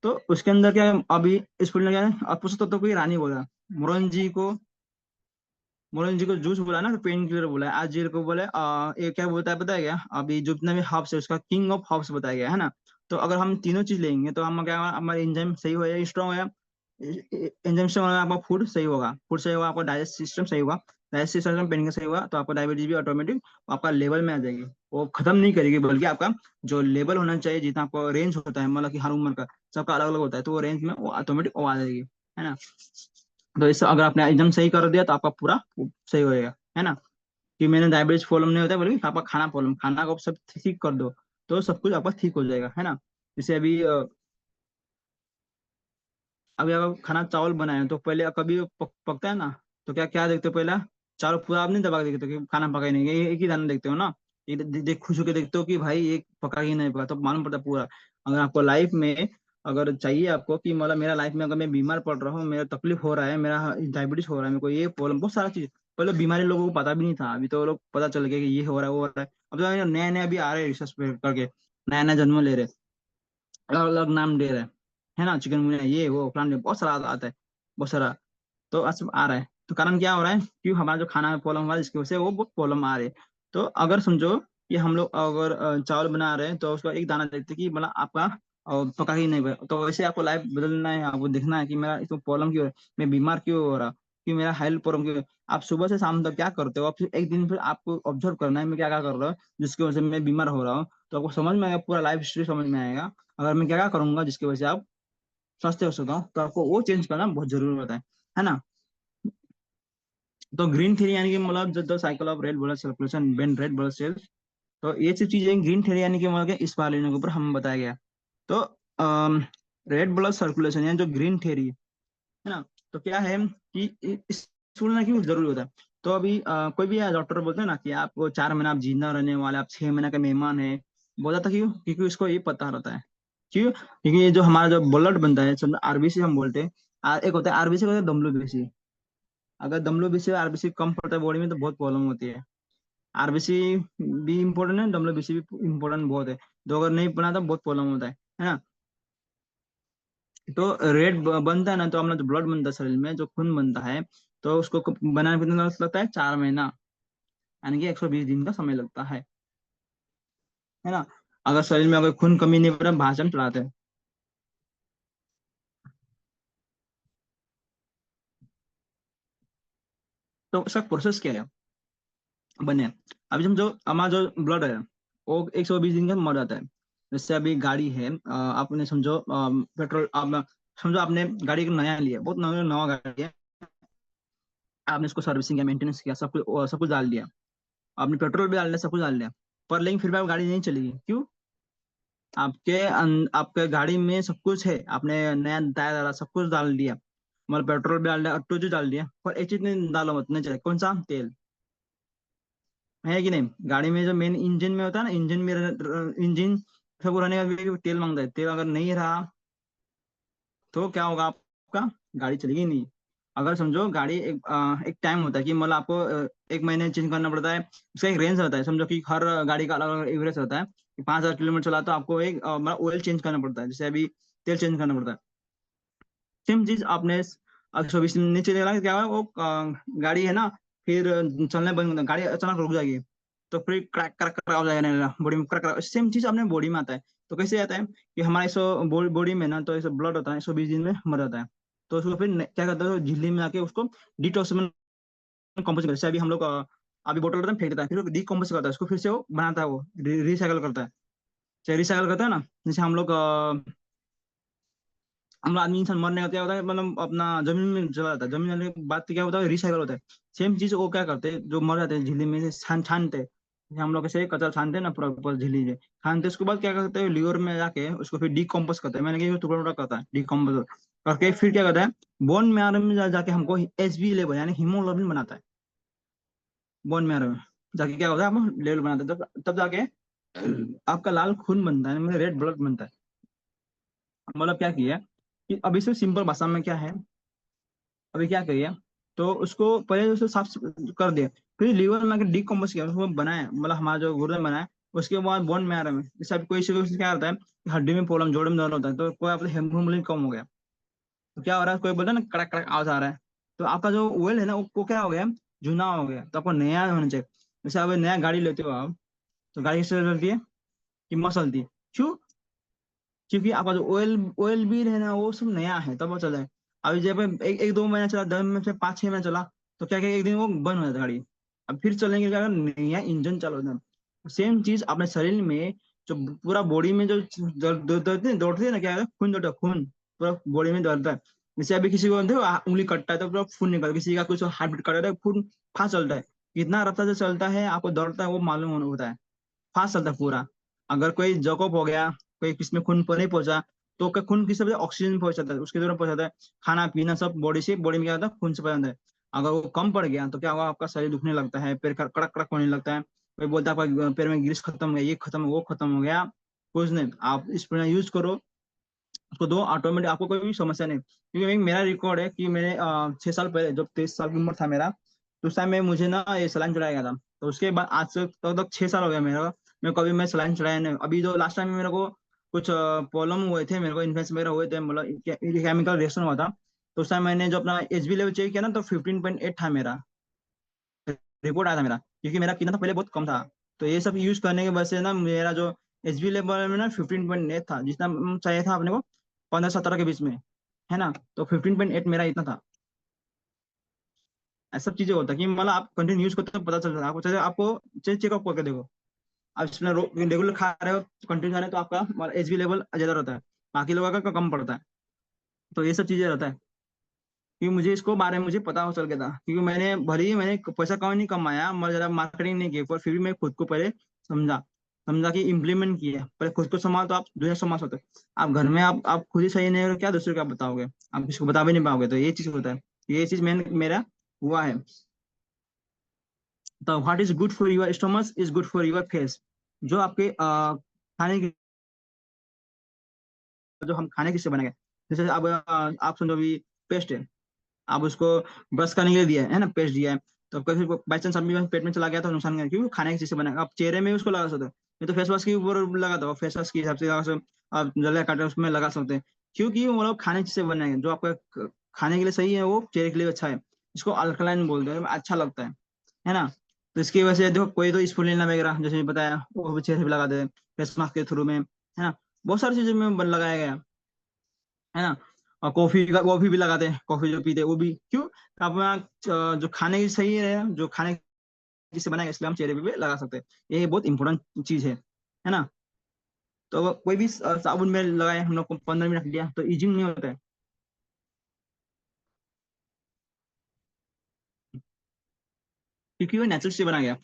तो उसके अंदर क्या है, अभी इस फूड में क्या है, और पोषक तत्व को ही रानी बोला। मोरंजी को मोरंजी को जूस बोला ना, तो पेन किलर बोला है। आज जीएल को बोले ये क्या बोलता है पता है क्या, अभी जितना भी हर्ब्स है उसका किंग ऑफ हर्ब्स बताया गया है ना। तो अगर हम तीनों चीज लेंगे तो हम क्या, हमारा एंजाइम सही होगा, स्ट्रॉन्ग होगा। एंजाइम से हमारा आपका फूड सही होगा, फूड सही होगा, आपका डाइजेस्ट सिस्टम सही होगा, डाइजेस्ट सिस्टम पेन का सही होगा, तो आपका डायबिटीज भी ऑटोमेटिक आपका लेवल में आ जाएगी। वो खत्म नहीं करेगी, बल्कि आपका जो लेवल होना चाहिए, जितना आपको रेंज होता है, मतलब कि हर उम्र का सबका अलग अलग होता है, तो वो रेंज में वो ऑटोमेटिक वो आ जाएगी, है ना। तो इससे अगर आपने एकदम सही कर दिया तो आपका पूरा सही होएगा, है ना। कि मैंने डायबिटीज प्रॉब्लम नहीं होता है, बल्कि आपका खाना प्रॉब्लम, खाना को सब ठीक कर दो तो सब कुछ आपका ठीक हो जाएगा, है ना। जैसे अभी अभी अगर खाना चावल बनाए तो पहले कभी पकता है ना, तो क्या क्या देखते हो पहले, चावल पूरा आप नहीं दबा के देखते हो कि खाना पका ही नहीं, एक ही दाना देखते हो ना। ये देख खुश होकर देखते हो कि भाई एक पका ही नहीं पका, तो मालूम पड़ता है पूरा। अगर आपको लाइफ में अगर चाहिए आपको कि मतलब मेरा लाइफ में अगर मैं बीमार पड़ रहा हूँ, मेरा तकलीफ हो रहा है, मेरा डायबिटीज हो रहा है, मेरे को ये प्रॉब्लम, बहुत सारा चीज, पहले बीमारी लोगों को पता भी नहीं था, अभी तो लोग पता चल गया कि ये हो रहा है वो हो रहा है। अब तो नया नया भी आ रहे हैं रिसर्च करके, नया नया जन्म ले रहे, अलग अलग नाम दे रहे हैं, है ना, चिकन, ये वो प्लान, बहुत सारा आता है, बहुत सारा। तो आज आ रहा है, तो कारण क्या हो रहा है, कि हमारा जो खाना में प्रॉब्लम हुआ है, जिसकी वजह से वो बहुत प्रॉब्लम आ रही है। तो अगर समझो कि हम लोग अगर चावल बना रहे हैं, तो उसका एक दाना देखते हैं कि मतलब आपका पका ही नहीं हुआ, तो वैसे आपको लाइफ बदलना है, आपको देखना है कि मेरा इसमें प्रॉब्लम क्यों है, मैं बीमार क्यों हो रहा, कि मेरा हेल्थ प्रॉब्लम क्यों है। आप सुबह से शाम तक क्या करते हो, आप फिर एक दिन फिर आपको ऑब्जर्व करना है मैं क्या क्या कर रहा हूँ, जिसकी वजह से मैं बीमार हो रहा हूँ। तो आपको समझ में आएगा, पूरा लाइफ हिस्ट्री समझ में आएगा, अगर मैं क्या क्या करूंगा जिसकी वजह से आप स्वस्थ हो सका, तो आपको वो चेंज करना बहुत जरूरी होता है ना। तो ग्रीन थ्री यानी कि मतलब जो cycle of red blood circulation Ben red blood cells, तो ये सब चीजें ग्रीन थ्री यानी कि मतलब कि इस वाले के ऊपर हम बताया गया। तो रेड ब्लड सर्कुलेशन यानी जो ग्रीन थ्री, है ना। तो क्या है कि इस छोड़ना क्यों जरूरी होता है। तो अभी कोई भी डॉक्टर बोलते हैं ना कि आपको 4 महीना आप जिंदा रहने वाले, आप 6 महीना के मेहमान है। बोला था क्यों, क्योंकि उसको ये पता रहता है। क्यों, क्योंकि ये जो हमारा जो ब्लड बनता है, आरबीसी हम बोलते हैं। एक होता है आरबीसी, होता है डब्ल्यूबीसी। अगर डब्ल्यूबीसी आरबीसी कम पड़ता है बॉडी में तो बहुत प्रॉब्लम होती है। आरबीसी भी इम्पोर्टेंट है, डब्ल्यूबीसी भी इम्पोर्टेंट बहुत है। तो अगर नहीं बना तो बहुत प्रॉब्लम होता है ना। तो रेड बनता है ना, तो अपना जो ब्लड बनता है शरीर में, जो खून बनता है, तो उसको बनाने में कितना लगता है, 4 महीना, यानी कि 120 दिन का समय लगता है ना। अगर शरीर में अगर खून कमी नहीं पड़ा, भाषण चढ़ाते हैं। तो उसका प्रोसेस क्या है, बने। अभी समझो हमारा जो ब्लड है वो 120 दिन का मर जाता है। जैसे अभी गाड़ी है, आपने समझो पेट्रोल, आप समझो आपने गाड़ी को नया लिया, बहुत नया नवा गाड़ी है। आपने इसको सर्विसिंग या मेंटेनेंस किया, सब कुछ डाल दिया। आपने पेट्रोल भी डाल दिया, सब कुछ डाल दिया। पर लेकिन फिर भी आप गाड़ी नहीं चलेगी, क्यों। आपके गाड़ी में सब कुछ है, आपने नया टायर डाला, सब कुछ डाल दिया, मतलब पेट्रोल भी डाल दिया, ऑटो जो डाल दिया, पर एक चीज नहीं डालो, मत नहीं चले, कौन सा, तेल। है कि नहीं। गाड़ी में जो मेन इंजन में होता है ना, इंजन सब रहने का भी तेल मांगता है। तेल अगर नहीं रहा तो क्या होगा आपका, गाड़ी चलेगी नहीं। अगर समझो गाड़ी एक टाइम होता है कि मतलब आपको 1 महीने चेंज करना पड़ता है। उसका एक रेंज होता है, समझो कि हर गाड़ी का अलग अलग एवरेज होता है कि 5,000 किलोमीटर चला तो आपको एक मतलब ऑयल चेंज करना पड़ता है, जैसे अभी तेल चेंज करना पड़ता है। सेम चीज आपने अगर 24 दिन नीचे चला, क्या होगा वो गाड़ी है ना, फिर चलने बंद, गाड़ी अचानक रुक जाएगी। तो फिर क्रैक क्रैक क्रैक हो जाएगा बॉडी में, क्रैक क्रैक। सेम चीज अपने बॉडी में आता है। तो कैसे आता है कि हमारे बॉडी में ना, तो ऐसे ब्लड होता है, 120 दिन में मर जाता है। तो उसको फिर क्या करता है, तो झिल्ली में आके उसको डिटॉक्सिफिकेशन कंपोज करता है। जैसे अभी हम लोग अभी बोतल होता है, फेंक देता है, फिर वो डिकम्पोज करता है उसको, फिर से वो बनाता है, वो रिसाइकल करता है। चाहे रिसाइकल करता है ना, जैसे हम आदमी इंसान मरने का क्या होता है, मतलब अपना जमीन में चला जाता है, जमीन जाने के बाद क्या होता है, रिसाइकल होता है। सेम चीज वो क्या करते हैं, जो मर जाते हैं झिल्ली में से छानते हैं। जैसे हम लोग कैसे कचरा छानते हैं ना, पूरा पूरा झिल्ली से छानते हैं, उसके बाद क्या करते हैं, लीवर में जाके उसको फिर डिकम्पोज करते हैं, मैंने कहा टुकड़ा टुकड़ा करता है, डिकम्पोज करके फिर क्या करता है, बोन मैरो में जाके हमको एचबी लेवल यानी हीमोग्लोबिन बनाता है। बोन मैरो में जाके क्या होता है, हम लेवल बनाते हैं, तब जाके आपका लाल खून बनता है, मतलब रेड ब्लड बनता है। मतलब क्या किया कि अभी से सिंपल भाषा में क्या है, अभी क्या करिए, तो उसको पहले उसे साफ कर दिया, फिर लीवर में डिकम्पोज किया, उसको बनाया, मतलब हमारा जो गुर्दे बनाया। उसके बाद बोन मैरो में, जैसे अभी कोई से क्या होता है कि हड्डी में प्रॉब्लम, जोड़ में दर्द होता है, तो कोई आपका हेमोग्लोबिन कम हो गया, तो क्या हो रहा है, कोई बोलता है ना कड़क कड़क आवाज आ रहा है। तो आपका जो ऑयल है ना वो क्या हो गया, जूना हो गया, तो आपको नया होना चाहिए। जैसे अब नया गाड़ी लेते हो आप, तो गाड़ी किससे चलती है, कि मस्त चलती है। क्यों, क्योंकि आपका जो ऑयल ऑयल भी है ना वो सब नया है, तब वो चला है। अभी जब एक एक 2 महीना चला, 10 महीने से 5-6 महीना चला, तो क्या क्या एक दिन वो बंद हो जाता है गाड़ी। अब फिर चलेंगे क्या, नया इंजन चालू होता है। सेम चीज अपने शरीर में, जो पूरा बॉडी में जो दौड़ती है ना, क्या है, खून दौड़ता है, खून पूरा बॉडी में दौड़ता है। जैसे अभी किसी को देखो उंगली कटता है तो पूरा खून निकलता है, किसी का कुछ हार्ट बीट कर रहा है, खून फास्ट चलता है। कितना रफ्तार से चलता है, आपको दौड़ता है वो मालूम होता है, फास्ट चलता है पूरा। अगर कोई जॉकअप हो गया, कोई किसमें खून नहीं पहुंचा, तो क्या खून किस वजह ऑक्सीजन पहुंचाता है, उसके द्वारा पहुंचाता है। खाना पीना सब बॉडी में क्या होता है, खून से पहुंचाता है। अगर वो कम पड़ गया तो क्या होगा, आपका शरीर दुखने लगता है, पैर कड़क कड़क होने लगता है। कोई बोलता है आपका पैर में ग्रीस खत्म हो गया, ये खत्म, वो खत्म हो गया। कुछ नहीं, आप इस पर यूज करो, उसको दो, ऑटोमेटिक आपको कोई भी समस्या नहीं। क्योंकि मेरा रिकॉर्ड है कि मैंने 6 साल पहले, जब 23 साल की उम्र था मेरा, तो उस टाइम में मुझे ना ये सलाइन चढ़ाया गया था। तो उसके बाद आज से तक 6 साल हो गया मेरा, मैं कभी मैं सलाइन चढ़ाया नहीं। अभी जो लास्ट टाइम में मेरे को कुछ प्रॉब्लम हुए थे, मेरे को इन्फेक्शन वगैरह हुए थे, मतलब केमिकल रिएक्शन हुआ था। तो उस टाइम मैंने जो अपना एचबी लेवल चेक किया ना, तो 15.8 था मेरा, रिपोर्ट आया था मेरा, क्योंकि मेरा कितना था पहले बहुत कम था। तो ये सब यूज करने की वजह से ना मेरा जो एचबी लेवल में ना 15.8 था, जितना चाहिए था अपने को 15-17 के बीच में, है ना। तो 15.8 मेरा इतना था। ऐसा सब चीजें होता है कि मतलब आप कंटिन्यू यूज करते हो, पता चल रहा है आपको, चाहिए आपको चेकअप करके देखो। आप इसमें रेगुलर खा रहे हो, कंटिन्यू खा रहे हो, तो आपका एचबी लेवल ज्यादा रहता है, बाकी लोगों का कम पड़ता है। तो ये सब चीजें रहता है। क्योंकि मुझे इसको बारे में मुझे पता हो चल गया था, क्योंकि मैंने भले ही मैंने पैसा कम नहीं कमाया, मैं ज्यादा मार्केटिंग नहीं की, पर फिर भी मैं खुद को पहले समझा। समझा कि इम्प्लीमेंट किया, पहले खुद को संभाल तो आप दुनिया संभाल सकते हो। आप घर में आप खुद ही सही नहीं हो, क्या दूसरे को आप बताओगे? आप किसी को बता भी नहीं पाओगे, तो ये चीज होता है। ये चीज मेरा हुआ है। तो what is good for your stomach is good for your face. जो आपके खाने की, जो हम खाने किससे बनाएंगे, जैसे अब आप समझो अभी पेस्ट है, आप उसको ब्रश करने के लिए दिया है ना, पेस्ट दिया है, तो कभी बाई चांस अभी पेट में चला गया तो नुकसान है, क्योंकि खाने की चीज से बना है। आप चेहरे में भी उसको लगा सकते हो, नहीं तो फेस वॉश के ऊपर लगा दो, फेस वॉश के हिसाब से लगा सकते हो, आप जले काटे उसमें लगा सकते हैं। क्योंकि वो लोग खाने की चीज से बने हैं, जो आपका खाने के लिए सही है वो चेहरे के लिए अच्छा है। इसको अल्कलाइन बोलते हैं, अच्छा लगता है ना। तो इसकी वजह से देखो, कोई तो स्पुलिना वगैरह जैसे बताया वो भी चेहरे पे लगा दे फेस मास्क के थ्रू में, है ना। बहुत सारी चीजों में लगाया गया है ना। और कॉफी भी लगाते हैं, कॉफी जो पीते हैं वो भी क्यों, अपना जो खाने की सही है, जो खाने जिससे बनाएगा, इसलिए हम चेहरे पे भी लगा सकते हैं। ये बहुत इंपॉर्टेंट चीज है ना। तो कोई भी साबुन में लगाए हम लोग को 15 मिनट लिया तो इजिंग नहीं होता है, क्योंकि वो नेचुरल से बनाया गया।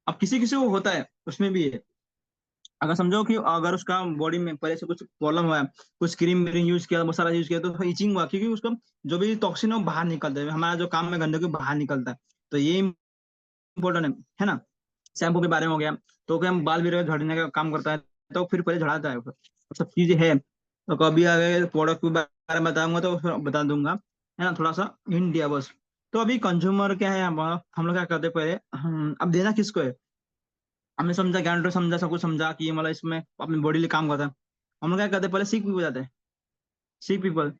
अब किसी किसी को होता है उसमें भी है। अगर समझो कि अगर उसका बॉडी में पहले से कुछ प्रॉब्लम हुआ है, कुछ क्रीम व्रीम यूज किया, मसाला यूज किया, तो इचिंग हुआ, क्योंकि उसका जो भी टॉक्सिन है वो बाहर निकलता है, हमारा जो काम में गंदगी बाहर निकलता है। तो ये इंपॉर्टेंट है ना। शैम्पू के बारे में हो गया, तो क्या हम बाल भी झड़ने का काम करता है, तो फिर पहले झड़ाता है, तो सब चीजें है। तो कभी आगे प्रोडक्ट के बारे में बताऊंगा तो फिर बता दूंगा, है ना, थोड़ा सा हिंट दिया बस। तो अभी कंज्यूमर क्या है, हम लोग क्या करते हैं पहले, अब देना किसको है। हमने समझा, ज्ञान समझा, सब कुछ समझा कि मतलब इसमें अपनी बॉडी लिए काम करता है। हम लोग क्या करते हैं, पहले सीख पीपल जाते हैं। सीख पीपल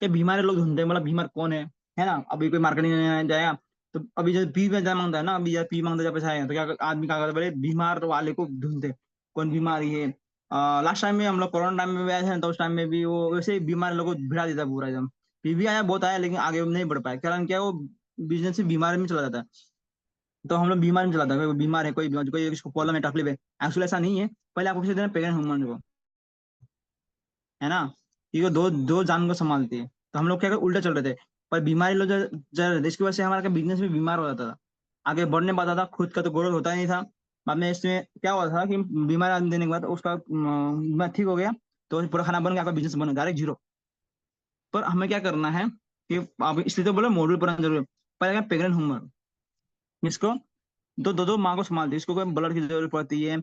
ये बीमार लोग ढूंढते हैं, मतलब बीमार कौन है ना। अभी कोई मार्केटिंग में जाएगा, तो अभी जब पी में जा मांगता है ना, अभी जब पी मांगता है, जब पैसा आएगा तो क्या आदमी क्या करता है, पहले बीमार वाले को ढूंढते हैं, कौन बीमारी है। लास्ट टाइम में हम लोग कोरोना टाइम में भी आए थे ना, तो उस टाइम में भी वो वैसे ही बीमार लोगों को भिड़ा देता है पूरा एकदम। पी भी आया, बहुत आया, लेकिन आगे नहीं बढ़ पाया, कारण क्या है, वो बिजनेस से बीमारी में चला जाता है। तो हम लोग बीमारी में चलाता है, कोई बीमार है, कोई कोई इसको प्रॉब्लम है, तकलीफ है। एक्चुअली ऐसा नहीं है, पहले आपको किसी देना प्रेग्नेंट वुमन को, है ना, क्योंकि दो दो जान को संभालती है। तो हम लोग क्या उल्टा चल रहे थे, पर बीमारी लोग चल रहे थे, इसकी वजह से हमारा बिजनेस भी बीमार हो जाता था, आगे बढ़ने पाता था, खुद का तो ग्रोथ होता ही नहीं था। बाद में इसमें क्या हुआ था कि बीमार आदमी देने के बाद उसका बीमार ठीक हो गया, तो पूरा खाना बन गया, आपका बिजनेस बन गया डायरेक्ट जीरो। पर हमें क्या करना है कि आप इसलिए तो बोला मॉडल पर जरूर है। पहले प्रेग्नेंट वुमन, इसको दो दो दो माँ को संभालती है, इसको कोई ब्लड की जरूरत पड़ती है।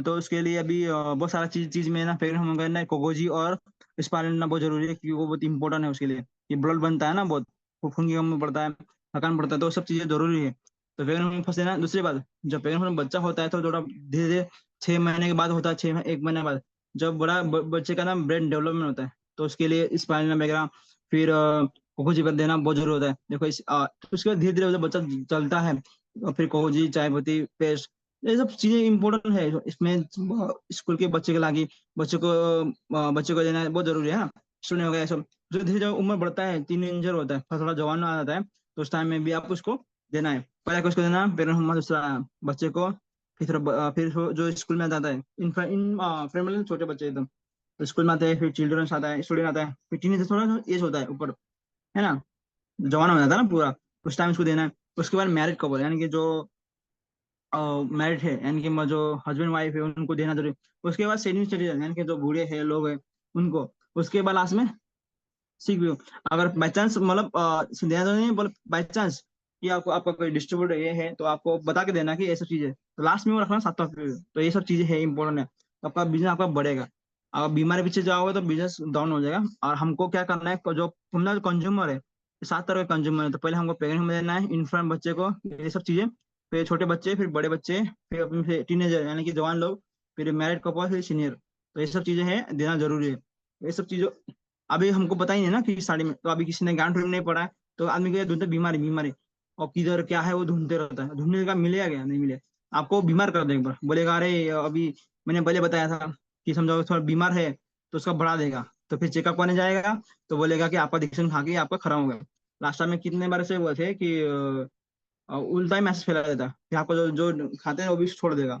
तो उसके लिए अभी बहुत सारा चीज चीज में ना प्रेग्नेंट होने ना कोकोजी और स्पाइरलिन ना बहुत जरूरी है, क्योंकि वो बहुत इंपॉर्टेंट है उसके लिए। ये ब्लड बनता है ना बहुत, खून की कमी पड़ता है, थकान पड़ता है, तो वो सब चीजें जरूरी है। तो प्रेग्नेंट होने फंसे ना, दूसरी बात, जब प्रेग्नेंट होने बच्चा होता है तो थोड़ा धीरे धीरे 6 महीने के बाद होता है, 1 महीने बाद, जब बड़ा बच्चे का ना ब्रेन डेवलपमेंट होता है, तो उसके लिए स्पाइरलिन वगैरह, फिर कोकोजी पर देना बहुत जरूरी होता है। देखो उसके बाद धीरे धीरे जब बच्चा चलता है, और फिर कोजी, चाय पत्ती, पेस्ट, ये सब चीजें इंपॉर्टेंट है इसमें। स्कूल के बच्चे के लागी, बच्चे को देना बहुत जरूरी है ना। स्टूडेंट हो गया सब, जो धीरे धीरे उम्र बढ़ता है, टीन इंजर होता है, थोड़ा थोड़ा जवान आ जाता है, तो उस टाइम में भी आप उसको देना है। पहले उसको देना पेरेंट होमवर्क, दूसरा बच्चे को, फिर फिर जो स्कूल में आता है, इन मतलब छोटे बच्चे एकदम, तो स्कूल में आते हैं, फिर चिल्ड्रंस आता है, स्टूडेंट आता है, फिर टीन थोड़ा एज होता है ऊपर, है ना, जवान हो जाता है ना पूरा, उस टाइम उसको देना है। उसके बाद मैरिड कपल, यानी कि जो मैरिड है, यानी कि जो हस्बैंड वाइफ है, उनको देना जरूरी। उसके बाद सीनियर सिटीजन, यानी कि जो बूढ़े हैं लोग हैं, उनको। उसके बाद लास्ट में सीख भी हो। अगर बाई चांस मतलब देना तो नहीं, बोले बाई चांस कि आपको आपका कोई डिस्ट्रीब्यूटर ये है, तो आपको बता के देना कि ये सब चीजें, तो लास्ट में वो रखना सातवां पे। तो ये सब चीजें है इंपॉर्टेंट है, तो आपका बिजनेस आपका बढ़ेगा। अगर बीमारी पीछे जाओगे तो बिजनेस डाउन हो जाएगा। और हमको क्या करना है, जो अपना जो कंज्यूमर है, 7 तरह के कंज्यूमर है, तो पहले हमको पेरेंट्स में देना है, इन्फेंट बच्चे को, ये सब चीजें, फिर छोटे बच्चे, फिर बड़े बच्चे, फिर अपने टीनेजर यानी कि जवान लोग, फिर मैरिड कपल, फिर सीनियर। तो ये सब चीजें हैं, देना जरूरी है। ये सब चीजों, अभी हमको पता ही नहीं ना कि साड़ी में, तो अभी किसी ने ज्ञान ट्रेन नहीं पढ़ा है, तो आदमी को ढूंढते बीमारी बीमारी, और किधर क्या है वो ढूंढते रहता है, ढूंढने का मिलेगा क्या, नहीं मिले, आपको बीमार कर देगा एक बार, बोलेगा अरे अभी मैंने पहले बताया था कि समझो थोड़ा बीमार है, तो उसका बढ़ा देगा, तो फिर चेकअप करने जाएगा, तो बोलेगा कि आपका डिसीजन खा के आपका खराब हो गया। लास्ट टाइम में कितने बार से हुए थे कि उल्टा ही मैसेज फैला देता है, फिर आपको जो जो खाते हैं वो भी छोड़ देगा,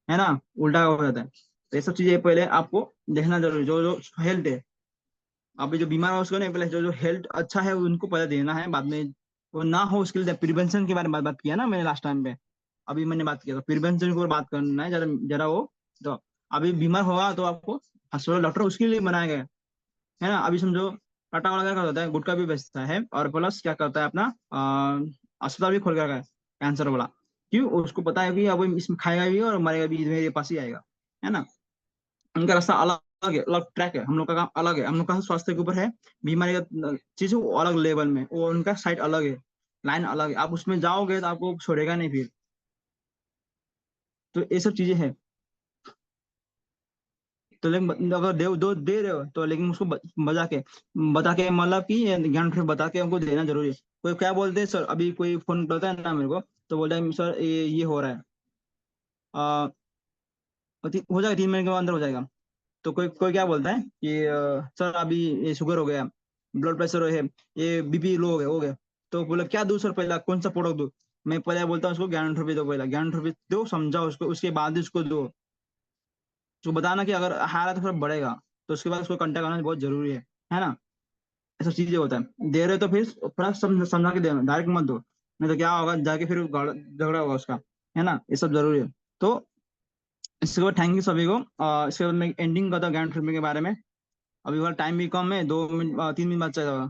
है ना, उल्टा हो जाता है। तो ये सब चीजें पहले आपको देखना जरूरी, जो जो हेल्थ है, अभी जो बीमार है उसको नहीं, पहले जो जो हेल्थ अच्छा है उनको पहले देना है, बाद में वो ना हो उसके लिए प्रिवेंशन के बारे में बात किया ना मैंने लास्ट टाइम पे। अभी मैंने बात किया, तो प्रिवेंशन के ऊपर बात करना है जरा जरा वो। तो अभी बीमार होगा तो आपको हॉस्पिटल डॉक्टर उसके लिए बनाया गया है ना। अभी समझो टाटा वाला क्या करता है, गुटखा भी बेचता है और प्लस क्या करता है अपना अस्पताल भी खोल के रखा है कैंसर वाला। क्यों? उसको पता है कि अब वो इसमें खाएगा भी और मरेगा भी मेरे पास ही आएगा, है ना। उनका रास्ता अलग अलग है, अलग ट्रैक है, हम लोग का काम अलग है। हम लोग का स्वास्थ्य के ऊपर है, बीमारी का चीज है वो अलग लेवल में, वो उनका साइड अलग है, लाइन अलग है। आप उसमें जाओगे तो आपको छोड़ेगा नहीं फिर। तो ये सब चीजें हैं। तो लेकिन अगर दे रहे हो तो लेकिन उसको बता के मतलब कि ज्ञान फिर बता के हमको देना जरूरी है। कोई क्या बोलते हैं सर, अभी कोई फोन करता है ना मेरे को, तो बोलता है सर ये हो रहा है, आ, हो जाएगा 3 महीने के अंदर हो जाएगा। तो कोई कोई क्या बोलता है कि सर अभी ये शुगर हो गया, ब्लड प्रेशर है, ये बीपी लो हो गया। तो बोला क्या दूं सर, पहला कौन सा प्रोडक्ट दूं? मैं पहले बोलता हूँ उसको 11 रुपये दो, पहला 11 रुपये दो, समझाओ उसको, उसके बाद ही उसको दो। उसको बताना कि अगर हारा तो फिर बढ़ेगा, तो उसके बाद उसको कांटेक्ट करना बहुत जरूरी है ना। ऐसा चीजें होता है, दे रहे तो फिर थोड़ा समझा के देना, डायरेक्ट मत दो, नहीं तो क्या होगा जाके फिर झगड़ा होगा उसका, है ना। ये सब जरूरी है। तो इसके बाद थैंक यू सभी को। इसके बाद मैं एंडिंग करता हूँ ज्ञान फिल्म के बारे में। अभी वाला टाइम भी कम है, 2 मिनट 3 मिनट बाद चाहिए।